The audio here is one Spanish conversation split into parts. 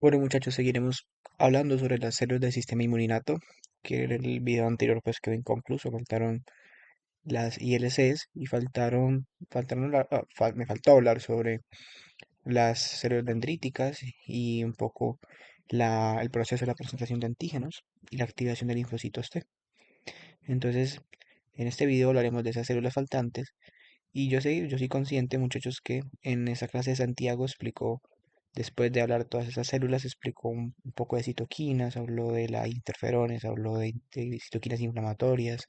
Bueno, muchachos, seguiremos hablando sobre las células del sistema inmuninato, que en el video anterior pues quedó inconcluso, faltaron las ILCs y me faltó hablar sobre las células dendríticas y un poco el proceso de la presentación de antígenos y la activación de linfocitos T. Entonces, en este video hablaremos de esas células faltantes y yo soy consciente, muchachos, que en esa clase de Santiago explicó. Después de hablar de todas esas células, explicó un poco de citoquinas, habló de la interferones, habló de citoquinas inflamatorias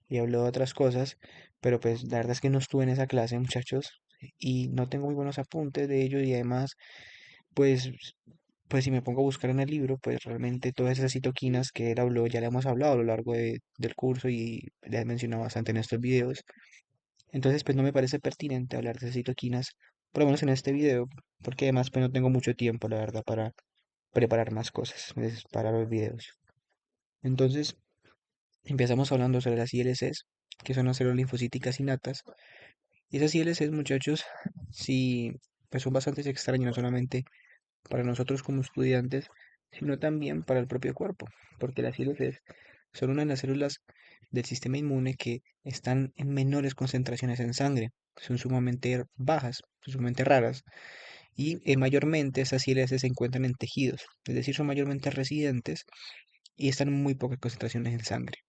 y habló de otras cosas, pero pues la verdad es que no estuve en esa clase, muchachos, y no tengo muy buenos apuntes de ello y además, pues, pues si me pongo a buscar en el libro, pues realmente todas esas citoquinas que él habló, ya le hemos hablado a lo largo del curso y le he mencionado bastante en estos videos. Entonces, pues no me parece pertinente hablar de citoquinas, por lo menos en este video, porque además pues no tengo mucho tiempo, la verdad, para preparar más cosas para los videos. Entonces, empezamos hablando sobre las ILCs, que son las células linfocíticas innatas. Y esas ILCs, muchachos, sí, pues son bastante extrañas, no solamente para nosotros como estudiantes, sino también para el propio cuerpo, porque las ILCs son una de las células del sistema inmune que están en menores concentraciones en sangre, son sumamente bajas, son sumamente raras, y mayormente esas ILCs se encuentran en tejidos, es decir, son mayormente residentes y están en muy pocas concentraciones en sangre.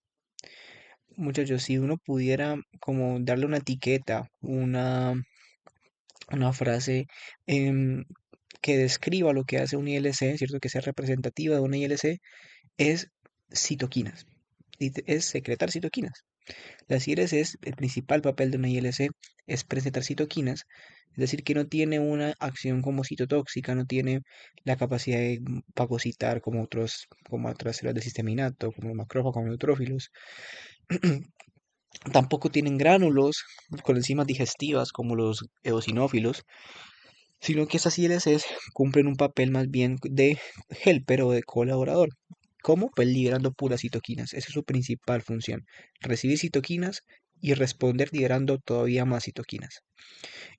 Muchachos, si uno pudiera como darle una etiqueta, una frase em, que describa lo que hace un ILC, ¿cierto? Que sea representativa de una ILC, es citoquinas. Es secretar citoquinas. Las ILCs, el principal papel de una ILC es presentar citoquinas, es decir, que no tiene una acción como citotóxica, no tiene la capacidad de fagocitar como otras células del sistema innato, como macrófagos, como neutrófilos. Tampoco tienen gránulos con enzimas digestivas como los eosinófilos, sino que estas ILCs cumplen un papel más bien de helper o de colaborador. ¿Cómo? Pues liberando puras citoquinas. Esa es su principal función. Recibir citoquinas y responder liberando todavía más citoquinas.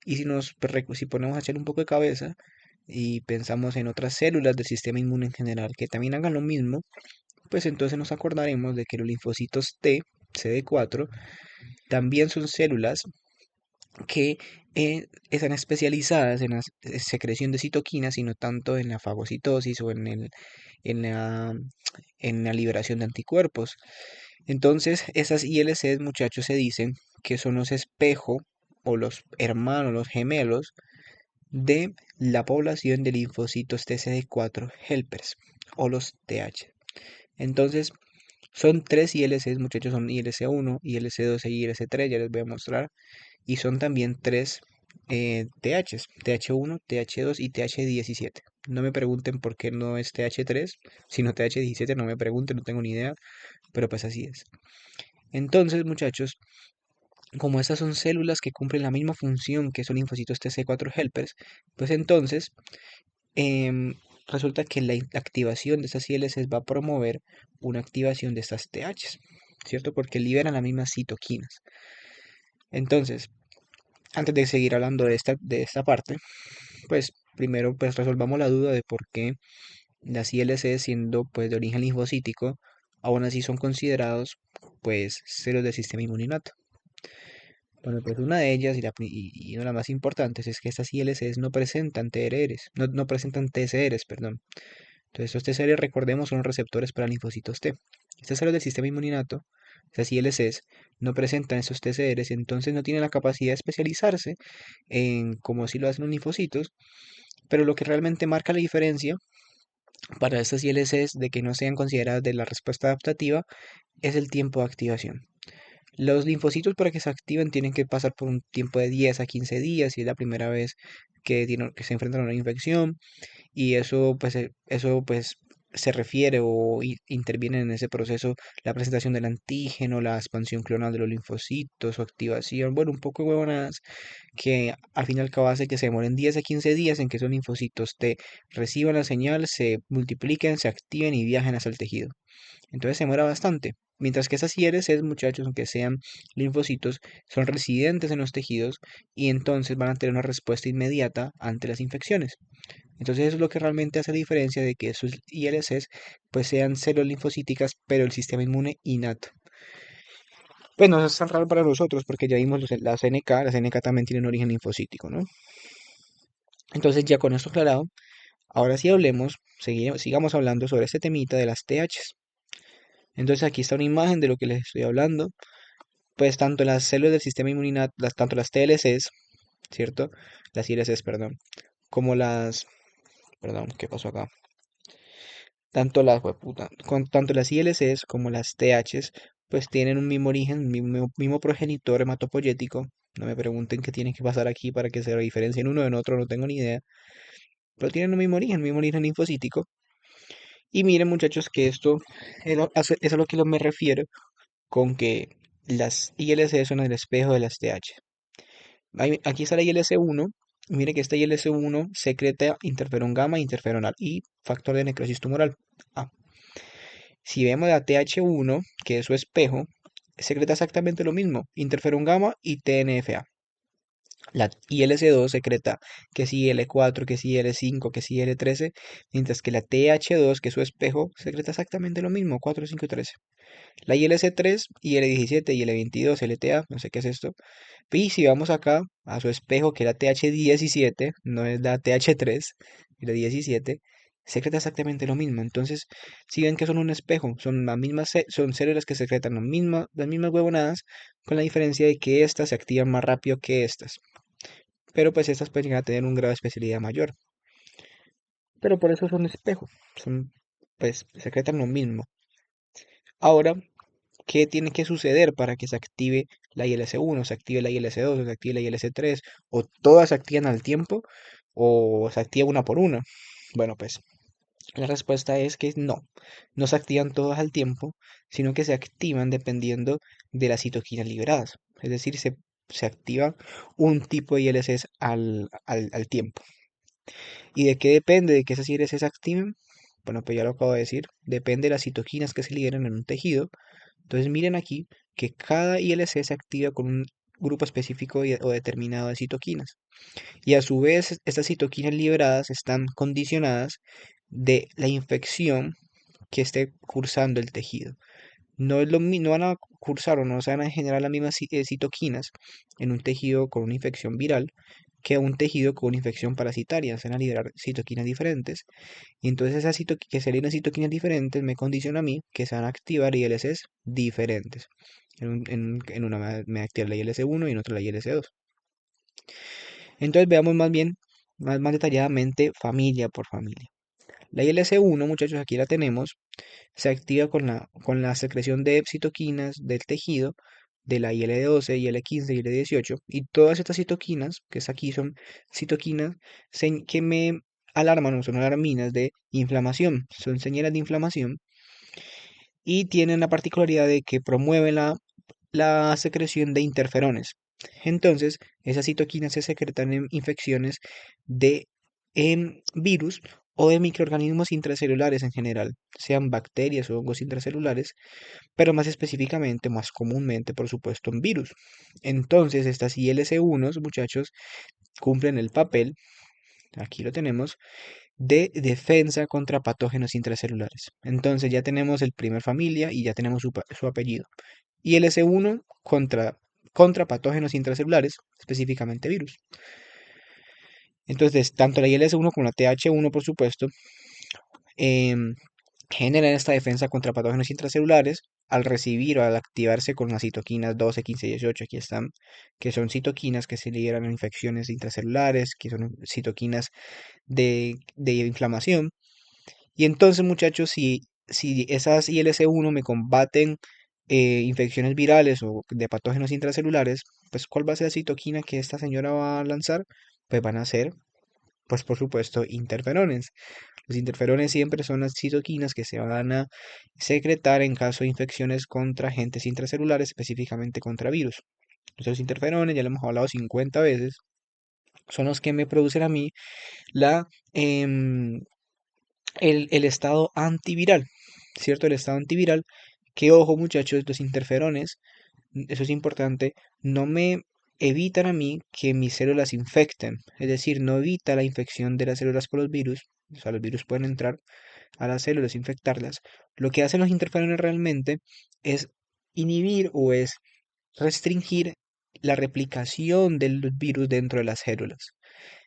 Y si ponemos a hacer un poco de cabeza y pensamos en otras células del sistema inmune en general que también hagan lo mismo, pues entonces nos acordaremos de que los linfocitos T, CD4, también son células que están especializadas en la secreción de citoquinas y no tanto en la fagocitosis o en en la liberación de anticuerpos. Entonces, esas ILCs, muchachos, se dicen que son los espejos o los hermanos, los gemelos de la población de linfocitos TCD4 helpers o los TH. Entonces, son tres ILCs, muchachos, son ILC1, ILC2 y ILC3, ya les voy a mostrar. Y son también tres THs, TH1, TH2 y TH17. No me pregunten por qué no es TH3, sino TH17, no me pregunten, no tengo ni idea, pero pues así es. Entonces, muchachos, como estas son células que cumplen la misma función que son linfocitos TC4 helpers, pues entonces resulta que la activación de estas ILCs va a promover una activación de estas THs, ¿cierto? Porque liberan las mismas citoquinas. Entonces, antes de seguir hablando de esta parte, pues primero pues resolvamos la duda de por qué las ILC siendo pues de origen linfocítico, aún así son considerados pues células del sistema inmuninato. Bueno, pues una de ellas y una de las más importantes es que estas ILCs no presentan TRRs, no presentan TCRs, perdón. Entonces estos TCRs, recordemos, son receptores para linfocitos T. Estas células del sistema inmuninato, estas ILCs, no presentan esos TCRs, entonces no tienen la capacidad de especializarse en como si lo hacen los linfocitos, pero lo que realmente marca la diferencia para estas ILCs de que no sean consideradas de la respuesta adaptativa es el tiempo de activación. Los linfocitos para que se activen tienen que pasar por un tiempo de 10 a 15 días y es la primera vez que se enfrentan a una infección y eso pues se refiere interviene en ese proceso la presentación del antígeno, la expansión clonal de los linfocitos, su activación, bueno, un poco de huevonadas que al fin y al cabo hace que se demoren 10 a 15 días en que esos linfocitos te reciban la señal, se multipliquen, se activen y viajen hacia el tejido. Entonces se demora bastante. Mientras que esas ILCs, muchachos, aunque sean linfocitos, son residentes en los tejidos y entonces van a tener una respuesta inmediata ante las infecciones. Entonces eso es lo que realmente hace la diferencia de que esos ILCs pues sean células linfocíticas, pero el sistema inmune innato. Pues no es tan raro para nosotros porque ya vimos la CNK también tiene un origen linfocítico, ¿no? Entonces ya con esto aclarado, ahora sí hablemos, sigamos hablando sobre este temita de las THs. Entonces aquí está una imagen de lo que les estoy hablando. Pues tanto las células del sistema inmunitario, tanto las TLCs, ¿cierto? Las ILCs, perdón, como perdón, ¿qué pasó acá? Tanto las ILCs como las THs, pues tienen un mismo origen, un mismo progenitor hematopoyético. No me pregunten qué tiene que pasar aquí para que se diferencien uno en otro, no tengo ni idea. Pero tienen un mismo origen linfocítico. Y miren, muchachos, que esto es a lo que me refiero con que las ILC son el espejo de las TH. Aquí está la ILC1. Mire que esta ILC1 secreta interferón gamma, interferón alfa y factor de necrosis tumoral. Ah, si vemos la TH1, que es su espejo, secreta exactamente lo mismo, interferón gamma y TNFA. La ILC2 secreta que si L4, que si L5, que si L13, mientras que la TH2, que es su espejo, secreta exactamente lo mismo, 4, 5 y 13. La ILC3 y L17 y L22, LTA, no sé qué es esto. Y si vamos acá a su espejo, que era TH17, no es la TH3, la 17, secreta exactamente lo mismo. Entonces, si ven que son un espejo, son son células que secretan las mismas huevonadas, con la diferencia de que estas se activan más rápido que estas. Pero pues estas pueden llegar a tener un grado de especialidad mayor. Pero por eso son espejo, pues secretan lo mismo. Ahora, ¿qué tiene que suceder para que se active la ILC1, se active la ILC2, o se active la ILC3, o todas se activan al tiempo, o se activa una por una? Bueno, pues la respuesta es que no se activan todas al tiempo, sino que se activan dependiendo de las citoquinas liberadas. Es decir, se activa un tipo de ILCs al tiempo. ¿Y de qué depende de que esas ILCs se activen? Bueno, pues ya lo acabo de decir, depende de las citoquinas que se liberan en un tejido. Entonces miren aquí que cada ILC se activa con un grupo específico o determinado de citoquinas. Y a su vez, estas citoquinas liberadas están condicionadas de la infección que esté cursando el tejido. No van a cursar o no se van a generar las mismas citoquinas en un tejido con una infección viral que un tejido con una infección parasitaria. Se van a liberar citoquinas diferentes. Y entonces que se liberan citoquinas diferentes me condiciona a mí que se van a activar ILCs diferentes. En una me activa la ILC1 y en otra la ILC2. Entonces veamos más bien, más detalladamente, familia por familia. La ILC1, muchachos, aquí la tenemos, se activa con la secreción de citoquinas del tejido, de la IL-12, IL-15 y IL-18, y todas estas citoquinas, que es aquí, son citoquinas que me alarman o son alarminas de inflamación, son señales de inflamación, y tienen la particularidad de que promueven la secreción de interferones. Entonces, esas citoquinas se secretan en infecciones de virus o de microorganismos intracelulares en general, sean bacterias o hongos intracelulares, pero más específicamente, más comúnmente, por supuesto, en virus. Entonces, estas ILC1, muchachos, cumplen el papel, aquí lo tenemos, de defensa contra patógenos intracelulares. Entonces ya tenemos el primer familia y ya tenemos su apellido. ILC1 contra patógenos intracelulares, específicamente virus. Entonces, tanto la ILS1 como la TH1, por supuesto, em, generan esta defensa contra patógenos intracelulares al recibir o al activarse con las citoquinas 12, 15 y 18, aquí están, que son citoquinas que se liberan en infecciones intracelulares, que son citoquinas de inflamación. Y entonces, muchachos, si esas ILC1 me combaten infecciones virales o de patógenos intracelulares, pues ¿cuál va a ser la citoquina que esta señora va a lanzar? Pues van a ser, pues por supuesto, interferones. Los interferones siempre son las citoquinas que se van a secretar en caso de infecciones contra agentes intracelulares, específicamente contra virus. Los interferones, ya lo hemos hablado 50 veces, son los que me producen a mí la, em, el estado antiviral, ¿cierto? El estado antiviral, que ojo muchachos, los interferones, eso es importante, no me evitan a mí que mis células se infecten, es decir, no evita la infección de las células por los virus, o sea, los virus pueden entrar a las células, infectarlas. Lo que hacen los interferones realmente es inhibir o es restringir la replicación del virus dentro de las células.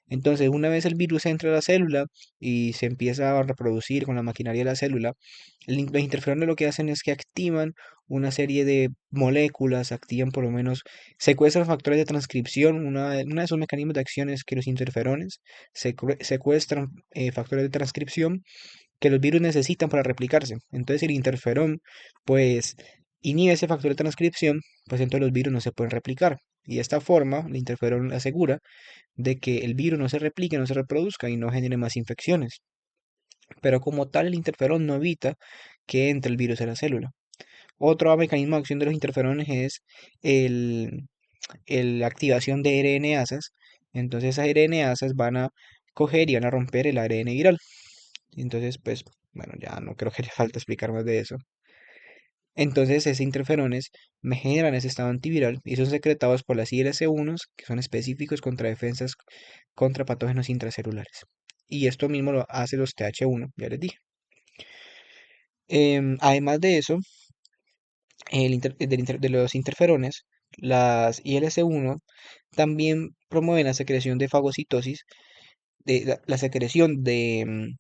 Entonces, una vez el virus entra a la célula y se empieza a reproducir con la maquinaria de la célula, los interferones lo que hacen es que activan una serie de moléculas, activan por lo menos, secuestran factores de transcripción. Una de esos mecanismos de acción es que los interferones secuestran factores de transcripción que los virus necesitan para replicarse. Entonces, si el interferón, pues, inhibe ese factor de transcripción, pues entonces los virus no se pueden replicar. Y de esta forma, el interferón asegura de que el virus no se replique, no se reproduzca y no genere más infecciones. Pero como tal, el interferón no evita que entre el virus a la célula. Otro mecanismo de acción de los interferones es el, la activación de RNasas. Entonces esas RNasas van a coger y van a romper el ARN viral. Entonces, pues, bueno, ya no creo que haya falta explicar más de eso. Entonces, esos interferones me generan ese estado antiviral y son secretados por las ILC1, que son específicos contra defensas contra patógenos intracelulares. Y esto mismo lo hace los TH1, ya les dije. Además de eso, de los interferones, las ILC1 también promueven la secreción de fagocitosis, la secreción de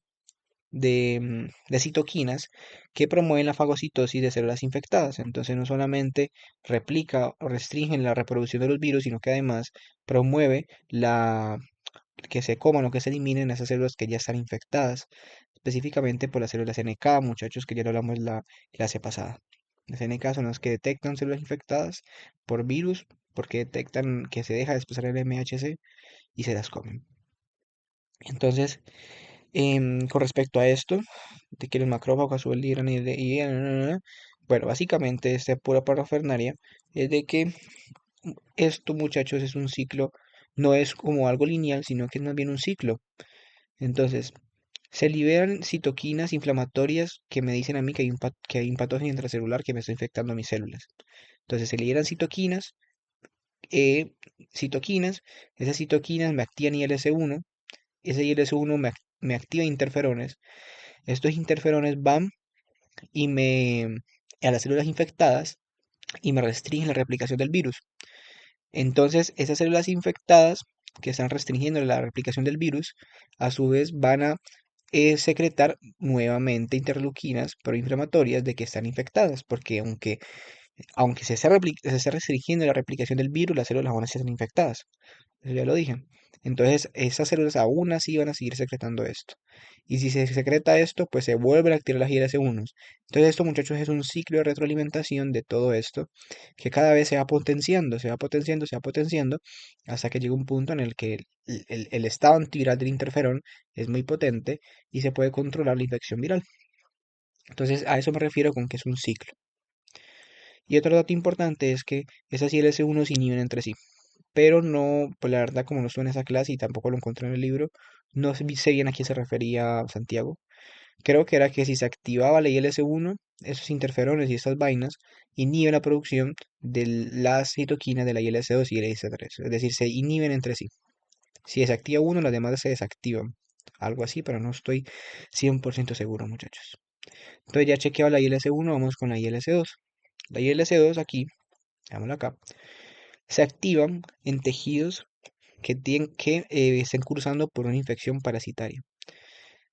citoquinas que promueven la fagocitosis de células infectadas. Entonces no solamente replica o restringe la reproducción de los virus, sino que además promueve la que se coman o que se eliminen esas células que ya están infectadas, específicamente por las células NK, muchachos, que ya lo hablamos la clase pasada. Las NK son las que detectan células infectadas por virus, porque detectan que se deja de expresar el MHC y se las comen. Entonces, con respecto a esto, de que los macrófagos suben bueno, básicamente esta pura parafernalia es de que esto, muchachos, es un ciclo, no es como algo lineal, sino que es más bien un ciclo. Entonces, se liberan citoquinas inflamatorias que me dicen a mí que que hay un patógeno intracelular que me está infectando mis células. Entonces, se liberan eh, citoquinas, esas citoquinas me activan ILC1, ese ILC1 me activa interferones. Estos interferones van y a las células infectadas y me restringen la replicación del virus. Entonces, esas células infectadas que están restringiendo la replicación del virus, a su vez van a secretar nuevamente interleuquinas proinflamatorias de que están infectadas, porque aunque se esté restringiendo la replicación del virus, las células aún así están infectadas. Eso ya lo dije. Entonces, esas células aún así van a seguir secretando esto. Y si se secreta esto, pues se vuelven a activar las ILC1. Entonces, esto, muchachos, es un ciclo de retroalimentación de todo esto que cada vez se va potenciando, se va potenciando, se va potenciando, hasta que llega un punto en el que el estado antiviral del interferón es muy potente y se puede controlar la infección viral. Entonces, a eso me refiero con que es un ciclo. Y otro dato importante es que esas ILC1 se inhiben entre sí, pero no, pues la verdad, como no estuve en esa clase y tampoco lo encontré en el libro, no sé bien a quién se refería Santiago. Creo que era que si se activaba la ILS1, esos interferones y estas vainas inhiben la producción de las citoquinas de la ILS2 y la ILS3, es decir, se inhiben entre sí. Si desactiva uno, las demás se desactivan. Algo así, pero no estoy 100% seguro, muchachos. Entonces ya chequeado la ILS1, vamos con la ILS2. La ILS2 aquí, veámosla acá, se activan en tejidos que estén cursando por una infección parasitaria.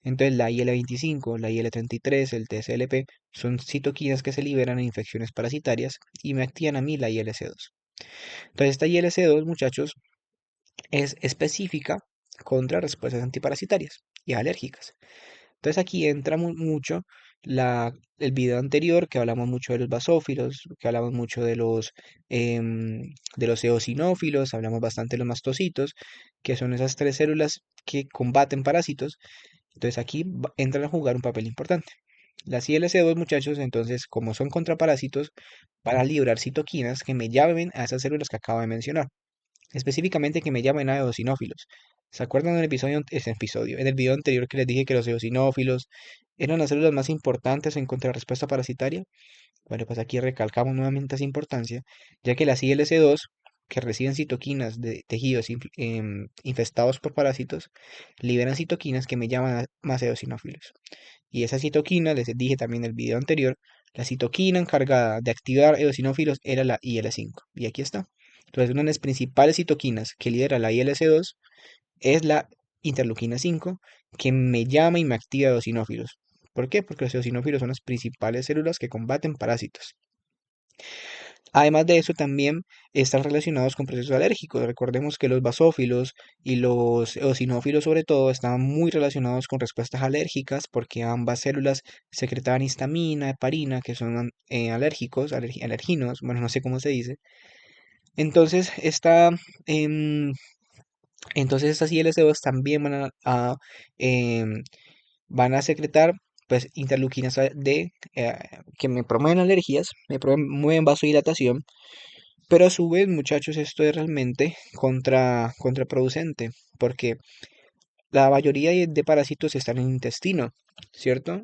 Entonces la IL-25, la IL-33, el TSLP son citoquinas que se liberan en infecciones parasitarias y me activan a mí la ILC2. Entonces esta ILC2, muchachos, es específica contra respuestas antiparasitarias y alérgicas. Entonces aquí entra mucho el video anterior que hablamos mucho de los basófilos, que hablamos mucho de los eosinófilos, hablamos bastante de los mastocitos, que son esas tres células que combaten parásitos. Entonces aquí entran a jugar un papel importante. Las ILC2, muchachos, entonces, como son contraparásitos, van a liberar citoquinas que me llamen a esas células que acabo de mencionar. Específicamente que me llamen a eosinófilos. ¿Se acuerdan del episodio, en el video anterior que les dije que los eosinófilos eran las células más importantes en contrarrespuesta parasitaria? Bueno, pues aquí recalcamos nuevamente esa importancia, ya que las ILC2 que reciben citoquinas de tejidos infestados por parásitos, liberan citoquinas que me llaman a más eosinófilos. Y esa citoquina, les dije también en el video anterior, la citoquina encargada de activar eosinófilos era la IL-5. Y aquí está. Entonces, una de las principales citoquinas que lidera la ILC2 es la interleuquina 5, que me llama y me activa eosinófilos. ¿Por qué? Porque los eosinófilos son las principales células que combaten parásitos. Además de eso, también están relacionados con procesos alérgicos. Recordemos que los basófilos y los eosinófilos, sobre todo, están muy relacionados con respuestas alérgicas porque ambas células secretaban histamina, heparina, que son alérgicos, alerginos, bueno, no sé cómo se dice. Entonces, em, entonces estas ILC2 también em, van a secretar pues interleuquinas que me promueven alergias, me promueven vasodilatación, pero a su vez, muchachos, esto es realmente contraproducente, porque la mayoría de parásitos están en el intestino, ¿cierto?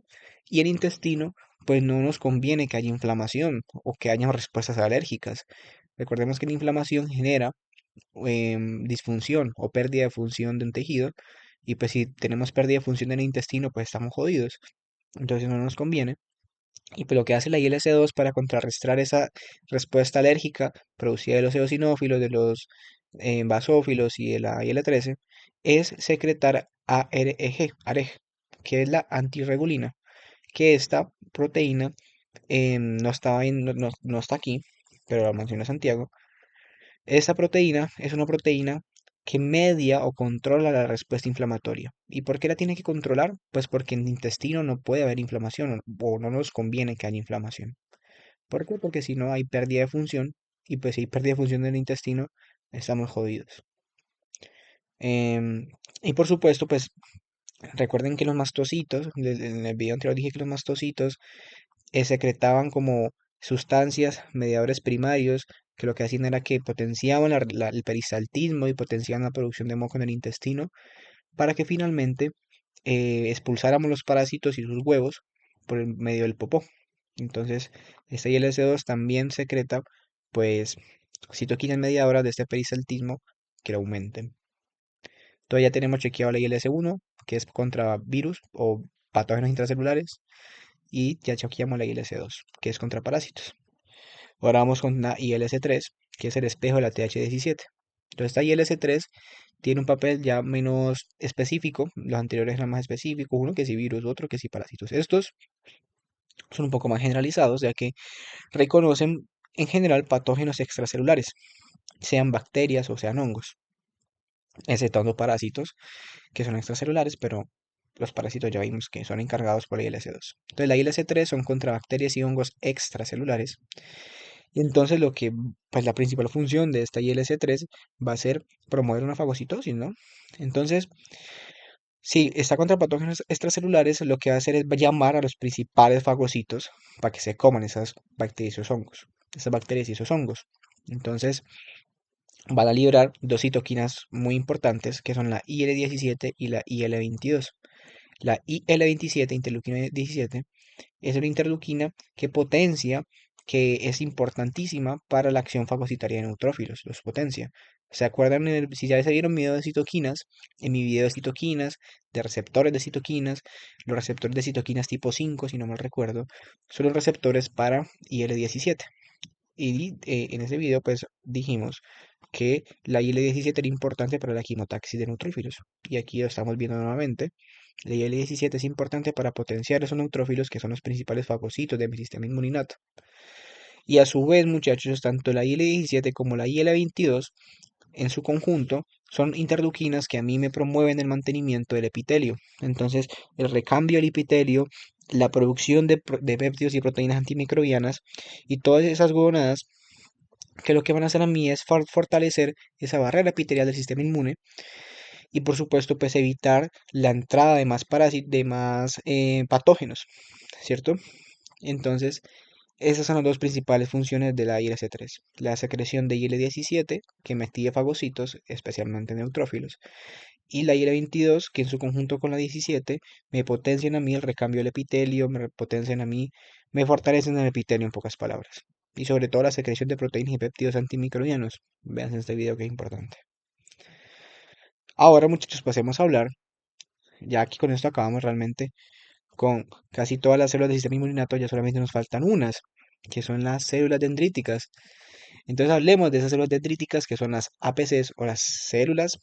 Y el intestino, pues no nos conviene que haya inflamación o que haya respuestas alérgicas. Recordemos que la inflamación genera disfunción o pérdida de función de un tejido, y pues si tenemos pérdida de función del intestino, pues estamos jodidos. Entonces no nos conviene. Y pues lo que hace la ILC2 para contrarrestar esa respuesta alérgica producida de los eosinófilos, de los basófilos y de la IL-13 es secretar AREG, que es la antirregulina, que esta proteína no estaba no está aquí, pero la menciona Santiago. Esta proteína es una proteína que media o controla la respuesta inflamatoria. ¿Y por qué la tiene que controlar? Pues porque en el intestino no puede haber inflamación o no nos conviene que haya inflamación. ¿Por qué? Porque si no hay pérdida de función y pues si hay pérdida de función del intestino, estamos jodidos. Em, y por supuesto, pues recuerden que los mastocitos, en el video anterior dije que los mastocitos secretaban como sustancias, mediadores primarios, que lo que hacían era que potenciaban el peristaltismo y potenciaban la producción de moco en el intestino para que finalmente expulsáramos los parásitos y sus huevos por el medio del popó. Entonces, esta ILC2 también secreta, pues, citoquinas mediadoras de este peristaltismo que lo aumenten. Entonces ya tenemos chequeado la ILC1, que es contra virus o patógenos intracelulares, y ya chequeamos la ILC2, que es contra parásitos. Ahora vamos con la ILC3, que es el espejo de la TH17. Entonces esta ILC3 tiene un papel ya menos específico, los anteriores eran más específicos, uno que sí virus, otro que sí parásitos. Estos son un poco más generalizados, ya que reconocen en general patógenos extracelulares, sean bacterias o sean hongos, exceptuando parásitos que son extracelulares, pero los parásitos ya vimos que son encargados por la ILC2. Entonces la ILC3 son contra bacterias y hongos extracelulares. Y entonces pues la principal función de esta ILC3 va a ser promover una fagocitosis, ¿no? Entonces, si está contra patógenos extracelulares, lo que va a hacer es llamar a los principales fagocitos para que se coman esas bacterias y esos hongos, esas bacterias y esos hongos. Entonces, van a liberar dos citoquinas muy importantes que son la IL-17 y la IL-22. La IL-27, interleuquina 17, es una interleuquina que potencia, que es importantísima para la acción fagocitaria de neutrófilos, los potencia. ¿Se acuerdan? Si ya se vieron mi video de citoquinas, en mi video de citoquinas, de receptores de citoquinas, los receptores de citoquinas tipo 5, si no mal recuerdo, son los receptores para IL-17. Y en ese video pues dijimos que la IL-17 era importante para la quimotaxis de neutrófilos. Y aquí lo estamos viendo nuevamente. La IL-17 es importante para potenciar esos neutrófilos que son los principales fagocitos de mi sistema inmuninato. Y a su vez, muchachos, tanto la IL-17 como la IL-22 en su conjunto son interleuquinas que a mí me promueven el mantenimiento del epitelio. Entonces, el recambio del epitelio, la producción de péptidos y proteínas antimicrobianas y todas esas huevonadas que lo que van a hacer a mí es fortalecer esa barrera epitelial del sistema inmune y por supuesto pues evitar la entrada de más parásitos, de más patógenos, ¿cierto? Entonces, esas son las dos principales funciones de la ILC3. La secreción de IL-17, que me activa fagocitos, especialmente neutrófilos, y la IL-22, que en su conjunto con la 17 me potencian a mí el recambio del epitelio, me potencian a mí, me fortalecen el epitelio en pocas palabras. y sobre todo la secreción de proteínas y péptidos antimicrobianos. Vean este video que es importante. Ahora, muchachos, pasemos a hablar, ya aquí con esto acabamos realmente con casi todas las células del sistema inmunitario, ya solamente nos faltan unas, que son las células dendríticas. Entonces hablemos de esas células dendríticas que son las APCs o las células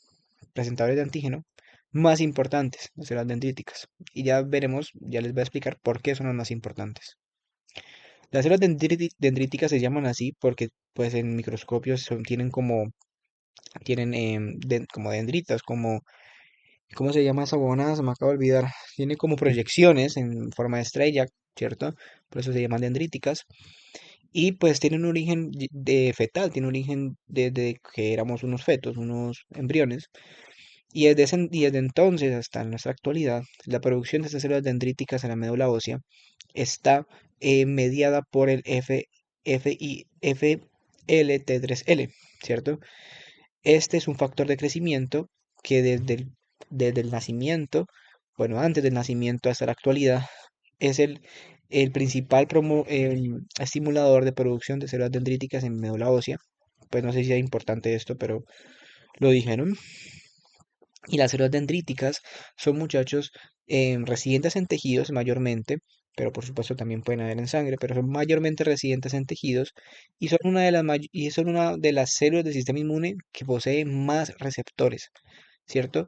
presentadores de antígeno más importantes, las células dendríticas. Y ya veremos, ya les voy a explicar por qué son las más importantes. Las células dendríticas se llaman así porque pues en microscopios tienen como dendritas, como, ¿cómo se llama esa huevonada? Se me acaba de olvidar. Tiene como proyecciones en forma de estrella, ¿cierto? Por eso se llaman dendríticas. Y pues tienen un origen de fetal, tiene un origen desde que éramos unos fetos, unos embriones. Y desde entonces hasta nuestra actualidad, la producción de estas células dendríticas en la médula ósea está mediada por el FLT3L, ¿cierto? Este es un factor de crecimiento que desde el nacimiento, bueno, antes del nacimiento hasta la actualidad, es el principal estimulador de producción de células dendríticas en médula ósea. Pues no sé si es importante esto, pero lo dijeron. Y las células dendríticas son muchachos residentes en tejidos mayormente, pero por supuesto también pueden haber en sangre, pero son mayormente residentes en tejidos y son son una de las células del sistema inmune que posee más receptores, ¿cierto?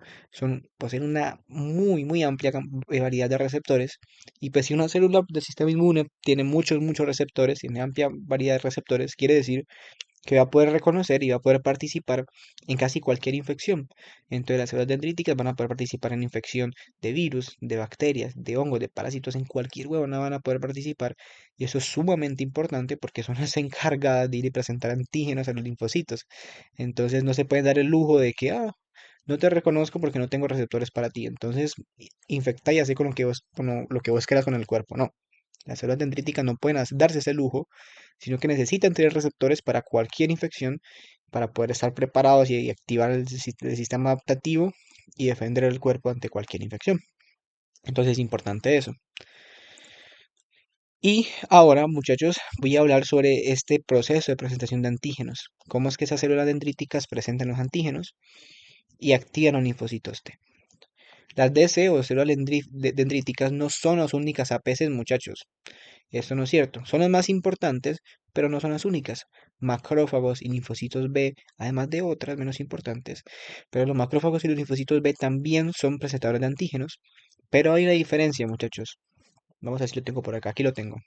Poseen una muy amplia variedad de receptores y pues si una célula del sistema inmune tiene muchos receptores, tiene amplia variedad de receptores, quiere decir que va a poder reconocer y va a poder participar en casi cualquier infección. Entonces las células dendríticas van a poder participar en infección de virus, de bacterias, de hongos, de parásitos, en cualquier huevona van a poder participar. Y eso es sumamente importante porque son las encargadas de ir y presentar antígenos a los linfocitos. Entonces no se puede dar el lujo de que, no te reconozco porque no tengo receptores para ti. Entonces infecta y así con lo que vos quieras con el cuerpo. No. Las células dendríticas no pueden darse ese lujo, sino que necesitan tener receptores para cualquier infección para poder estar preparados y activar el sistema adaptativo y defender el cuerpo ante cualquier infección. Entonces es importante eso. Y ahora, muchachos, voy a hablar sobre este proceso de presentación de antígenos. Cómo es que esas células dendríticas presentan los antígenos y activan los linfocitos T. Las DC o células dendríticas no son las únicas APCs, muchachos. Esto no es cierto. Son las más importantes, pero no son las únicas. Macrófagos y linfocitos B, además de otras menos importantes. Pero los macrófagos y los linfocitos B también son presentadores de antígenos. Pero hay una diferencia, muchachos. Vamos a ver si lo tengo por acá. Aquí lo tengo.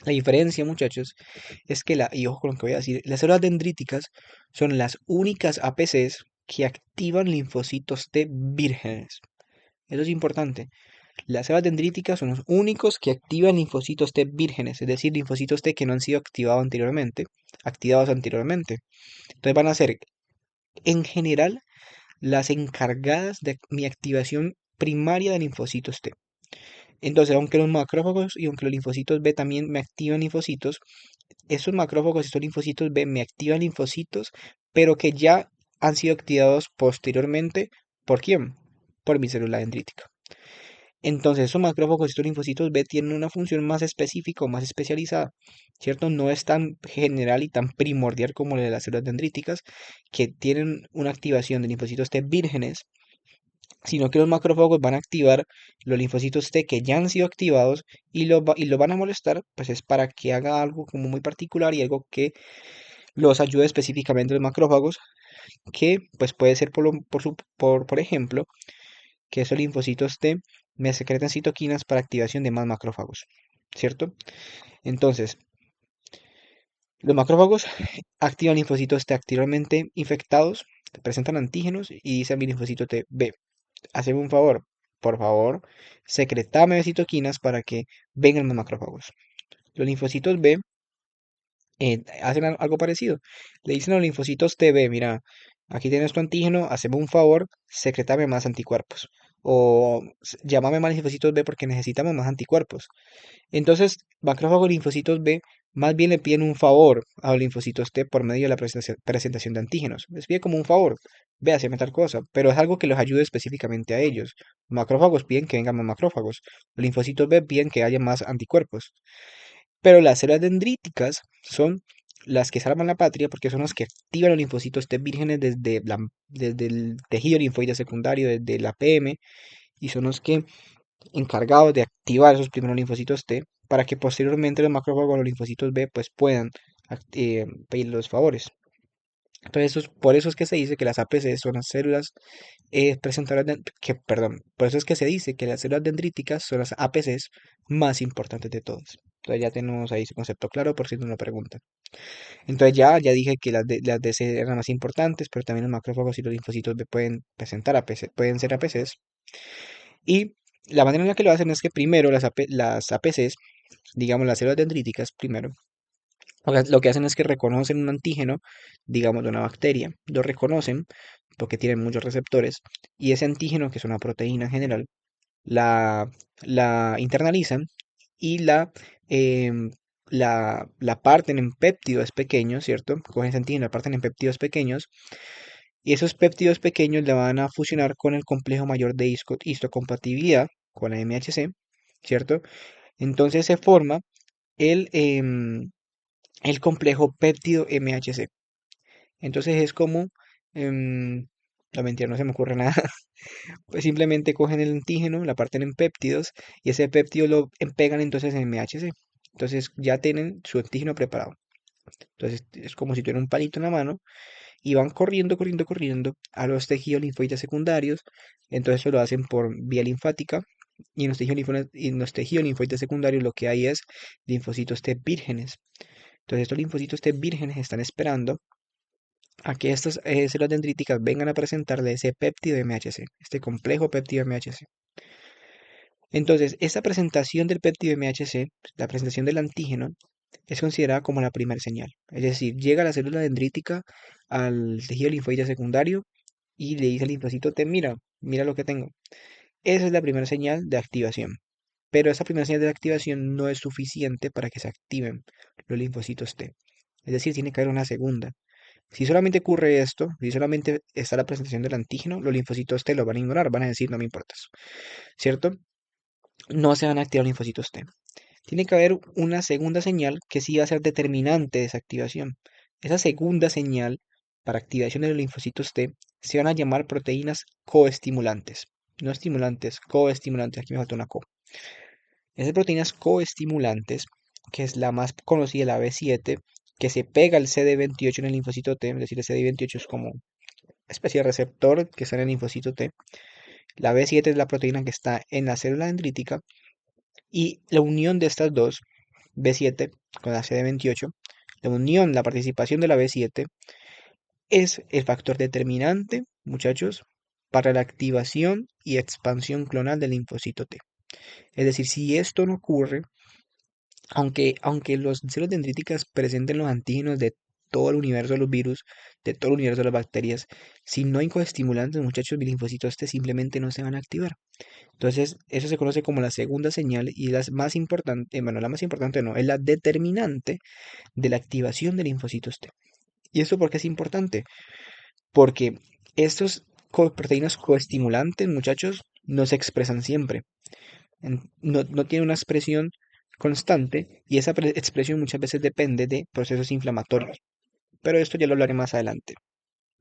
La diferencia, muchachos, es que y ojo con lo que voy a decir, las células dendríticas son las únicas APCs que activan linfocitos T vírgenes. Eso es importante. Las células dendríticas son los únicos que activan linfocitos T vírgenes, es decir, linfocitos T que no han sido activados anteriormente. Entonces van a ser, en general, las encargadas de mi activación primaria de linfocitos T. Entonces, aunque los macrófagos y aunque los linfocitos B también me activan linfocitos, esos macrófagos y estos linfocitos B me activan linfocitos, pero que ya han sido activados posteriormente. ¿Por quién? Por mi célula dendrítica. Entonces, esos macrófagos y estos linfocitos B tienen una función más específica o más especializada, ¿cierto? No es tan general y tan primordial como la de las células dendríticas, que tienen una activación de linfocitos T vírgenes, sino que los macrófagos van a activar los linfocitos T que ya han sido activados y lo van a molestar, pues es para que haga algo como muy particular y algo que los ayude específicamente a los macrófagos, que pues puede ser por ejemplo, que esos linfocitos T me secretan citoquinas para activación de más macrófagos, ¿cierto? Entonces, los macrófagos activan linfocitos T activamente infectados, presentan antígenos y dice a mi linfocito T, ve, hazme un favor, por favor, secretame citoquinas para que vengan más macrófagos. Los linfocitos B hacen algo parecido. Le dicen a los linfocitos TB, mira, aquí tienes tu antígeno, hazme un favor, secretame más anticuerpos. O llámame más linfocitos B porque necesitamos más anticuerpos. Entonces, macrófagos y linfocitos B más bien le piden un favor a los linfocitos T por medio de la presentación de antígenos. Les pide como un favor, ve, haceme tal cosa, pero es algo que los ayude específicamente a ellos. Macrófagos piden que vengan más macrófagos. Los linfocitos B piden que haya más anticuerpos. Pero las células dendríticas son las que salvan la patria porque son las que activan los linfocitos T vírgenes desde el tejido linfoide secundario, desde la PM, y son los que encargados de activar esos primeros linfocitos T para que posteriormente los macrófagos o los linfocitos B pues puedan pedir los favores. Entonces, por eso es que se dice que las APC son las células presentadoras perdón, por eso es que se dice que las células dendríticas son las APCs más importantes de todas. Entonces ya tenemos ahí ese concepto claro por si no lo preguntan. Entonces ya dije que las DC eran las más importantes, pero también los macrófagos y los linfocitos B pueden presentar APC, pueden ser APCs. Y la manera en la que lo hacen es que primero las APCs, digamos las células dendríticas, primero, lo que hacen es que reconocen un antígeno, digamos de una bacteria, lo reconocen porque tienen muchos receptores, y ese antígeno, que es una proteína en general, la, la internalizan y em, la parten en péptidos pequeños, ¿cierto? Cogen ese antígeno, la parten en péptidos pequeños, y esos péptidos pequeños le van a fusionar con el complejo mayor de histocompatibilidad, con la MHC, ¿cierto? Entonces se forma el, em, el complejo péptido MHC. Entonces es como, em, la mentira, no se me ocurre nada. Pues simplemente cogen el antígeno, la parten en péptidos y ese péptido lo pegan entonces en MHC. Entonces ya tienen su antígeno preparado. Entonces es como si tuvieran un palito en la mano y van corriendo a los tejidos linfoides secundarios. Entonces eso lo hacen por vía linfática y en los tejidos linfoides secundarios lo que hay es linfocitos T vírgenes. Entonces estos linfocitos T vírgenes están esperando a que estas células dendríticas vengan a presentarle ese péptido MHC, este complejo péptido MHC. Entonces, esta presentación del péptido MHC, la presentación del antígeno, es considerada como la primera señal. Es decir, llega la célula dendrítica al tejido linfoide secundario y le dice al linfocito T, mira lo que tengo. Esa es la primera señal de activación. Pero esa primera señal de activación no es suficiente para que se activen los linfocitos T. Es decir, tiene que haber una segunda. Si solamente ocurre esto, si solamente está la presentación del antígeno, los linfocitos T lo van a ignorar, van a decir no me importas, ¿cierto? No se van a activar los linfocitos T. Tiene que haber una segunda señal que sí va a ser determinante de esa activación. Esa segunda señal para activación de los linfocitos T se van a llamar proteínas coestimulantes. No estimulantes, coestimulantes. Aquí me falta una co. Esas proteínas coestimulantes, que es la más conocida, la B7, que se pega al CD28 en el linfocito T, es decir, el CD28 es como una especie de receptor que está en el linfocito T. La B7 es la proteína que está en la célula dendrítica y la unión de estas dos, B7 con la CD28, la unión, la participación de la B7 es el factor determinante, muchachos, para la activación y expansión clonal del linfocito T. Es decir, si esto no ocurre, aunque los células dendríticas presenten los antígenos de todo el universo de los virus, de todo el universo de las bacterias, si no hay coestimulantes, muchachos, mis linfocitos T simplemente no se van a activar. Entonces, eso se conoce como la segunda señal y la más importante, bueno, la más importante no, es la determinante de la activación de linfocitos T. ¿Y esto por qué es importante? Porque estos proteínas coestimulantes, muchachos, no se expresan siempre. No tiene una expresión constante y esa expresión muchas veces depende de procesos inflamatorios. Pero esto ya lo hablaré más adelante.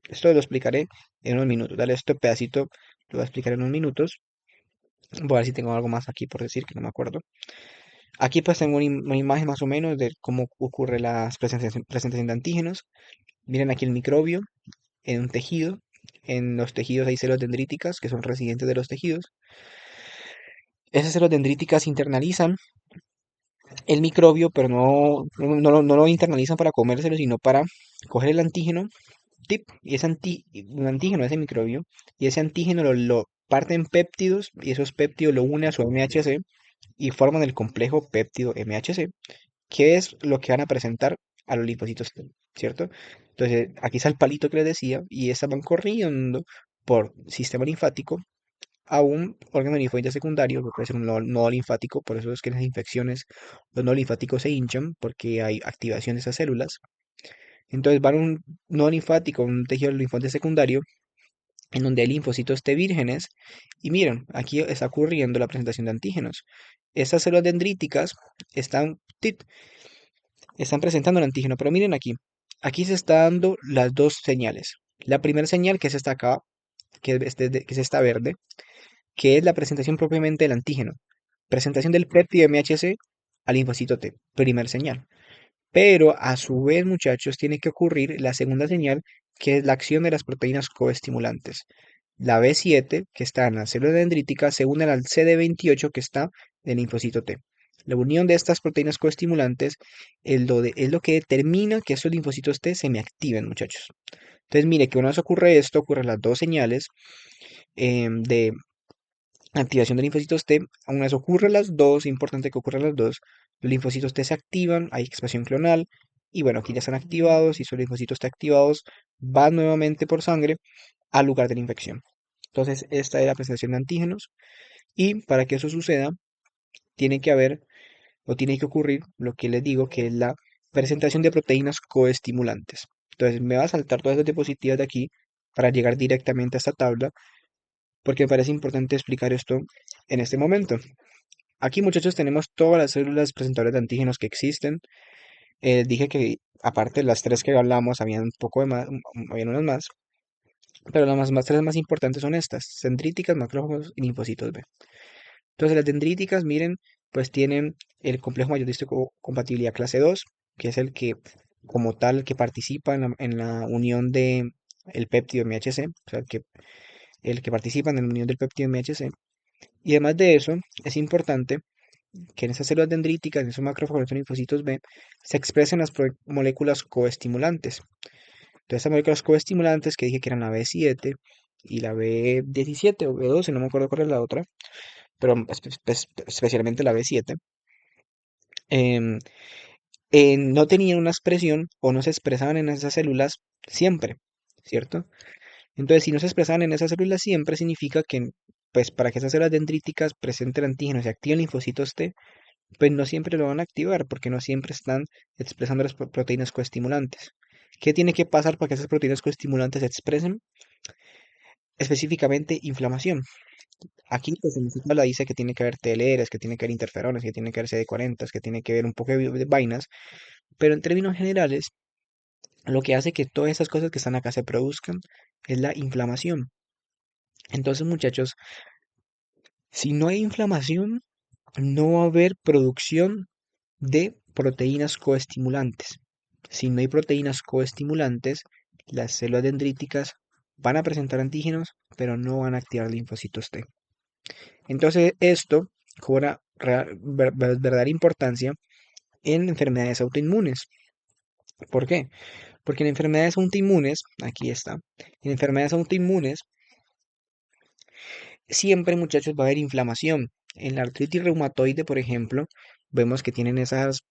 Esto lo explicaré en unos minutos. Dale, este pedacito lo voy a explicar en unos minutos. Voy a ver si tengo algo más aquí por decir que no me acuerdo. Aquí pues tengo una imagen más o menos de cómo ocurre la presentación de antígenos. Miren aquí el microbio en un tejido. En los tejidos hay células dendríticas que son residentes de los tejidos. Esas células dendríticas internalizan el microbio, pero no lo internalizan para comérselo, sino para coger el antígeno, tip, y ese un antígeno, ese microbio, y ese antígeno lo parte en péptidos, y esos péptidos lo une a su MHC y forman el complejo péptido MHC, que es lo que van a presentar a los linfocitos T, ¿cierto? Entonces, aquí está el palito que les decía, y estas van corriendo por sistema linfático a un órgano linfoide secundario, que puede ser un nodo linfático, por eso es que en las infecciones los nodos linfáticos se hinchan, porque hay activación de esas células. Entonces van a un nodo linfático, un tejido linfoide secundario, en donde hay linfocitos T vírgenes. Y miren, aquí está ocurriendo la presentación de antígenos. Estas células dendríticas están, están presentando el antígeno, pero miren aquí. Aquí se está dando las dos señales. La primera señal, que es esta acá, que es esta verde, que es la presentación propiamente del antígeno. Presentación del péptido MHC al linfocito T, primer señal. Pero a su vez, muchachos, tiene que ocurrir la segunda señal, que es la acción de las proteínas coestimulantes. La B7, que está en la célula dendrítica, se une al CD28, que está en el linfocito T. La unión de estas proteínas coestimulantes es lo que determina que estos linfocitos T se me activen, muchachos. Entonces, mire que una vez ocurre esto, ocurren las dos señales de activación de linfocitos T. Una vez ocurren las dos, importante que ocurran las dos, los linfocitos T se activan, hay expresión clonal, y bueno, aquí ya están activados, y esos linfocitos T activados van nuevamente por sangre al lugar de la infección. Entonces, esta es la presentación de antígenos, y para que eso suceda, tiene que haber, o tiene que ocurrir, lo que les digo, que es la presentación de proteínas coestimulantes. Entonces, me va a saltar todas las diapositivas de aquí para llegar directamente a esta tabla, porque me parece importante explicar esto en este momento. Aquí, muchachos, tenemos todas las células presentadoras de antígenos que existen. Dije que aparte de las tres que hablamos, habían un poco de más, habían unas más, pero tres más importantes son estas: dendríticas, macrófagos y linfocitos B. Entonces, las dendríticas, miren, pues tienen el complejo mayorístico compatibilidad clase 2, que es el que, como tal, que participa en la unión de el péptido MHC, o sea, el que participa en la unión del péptido MHC. Y además de eso, es importante que en esas células dendríticas, en esos macrófagos, en esos linfocitos B, se expresen las moléculas coestimulantes. Entonces, estas moléculas coestimulantes que dije que eran la B7 y la B17 o B12, no me acuerdo cuál es la otra, pero especialmente la B7, em, no tenían una expresión o no se expresaban en esas células siempre, ¿cierto? Entonces, si no se expresaban en esas células siempre, significa que, pues, para que esas células dendríticas presenten antígenos y activen linfocitos T, pues no siempre lo van a activar porque no siempre están expresando las proteínas coestimulantes. ¿Qué tiene que pasar para que esas proteínas coestimulantes se expresen? Específicamente inflamación. Aquí pues en esta tabla dice que tiene que haber TLRs, que tiene que haber interferones, que tiene que haber CD40, que tiene que haber un poco de vainas, pero en términos generales, lo que hace que todas esas cosas que están acá se produzcan es la inflamación. Entonces, muchachos, si no hay inflamación, no va a haber producción de proteínas coestimulantes. Si no hay proteínas coestimulantes, las células dendríticas van a presentar antígenos, pero no van a activar linfocitos T. Entonces, esto cobra verdadera importancia en enfermedades autoinmunes. ¿Por qué? Porque en enfermedades autoinmunes, aquí está, en enfermedades autoinmunes siempre, muchachos, va a haber inflamación. En la artritis reumatoide, por ejemplo, vemos que tienen las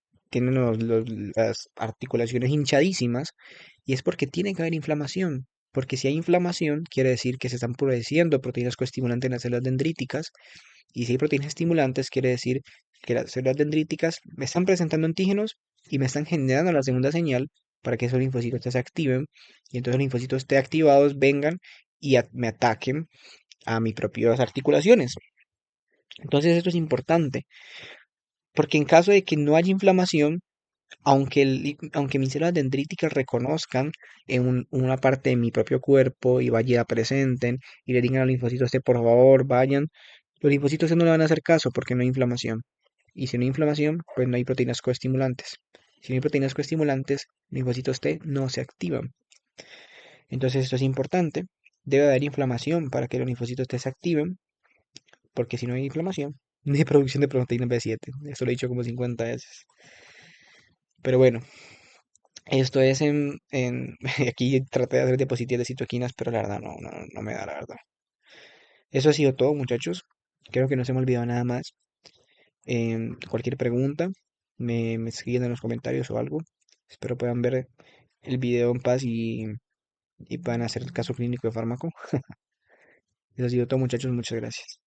articulaciones hinchadísimas, y es porque tiene que haber inflamación. Porque si hay inflamación, quiere decir que se están produciendo proteínas coestimulantes en las células dendríticas, y si hay proteínas estimulantes, quiere decir que las células dendríticas me están presentando antígenos y me están generando la segunda señal para que esos linfocitos T se activen, y entonces los linfocitos T activados vengan y me ataquen a mis propias articulaciones. Entonces esto es importante, porque en caso de que no haya inflamación, aunque mis células dendríticas reconozcan en una parte de mi propio cuerpo y vaya presenten y le digan a los linfocitos T, por favor, vayan, los linfocitos T no le van a hacer caso porque no hay inflamación. Y si no hay inflamación, pues no hay proteínas coestimulantes. Si no hay proteínas coestimulantes, los linfocitos T no se activan. Entonces esto es importante. Debe haber inflamación para que los linfocitos T se activen, porque si no hay inflamación, no hay producción de proteína B7. Esto lo he dicho como 50 veces. Pero bueno, esto es aquí traté de hacer diapositivas de citoquinas, pero la verdad no me da la verdad. Eso ha sido todo, muchachos. Creo que no se me ha olvidado nada más. Cualquier pregunta, me escriben en los comentarios o algo. Espero puedan ver el video en paz y puedan hacer el caso clínico de fármaco. Eso ha sido todo, muchachos. Muchas gracias.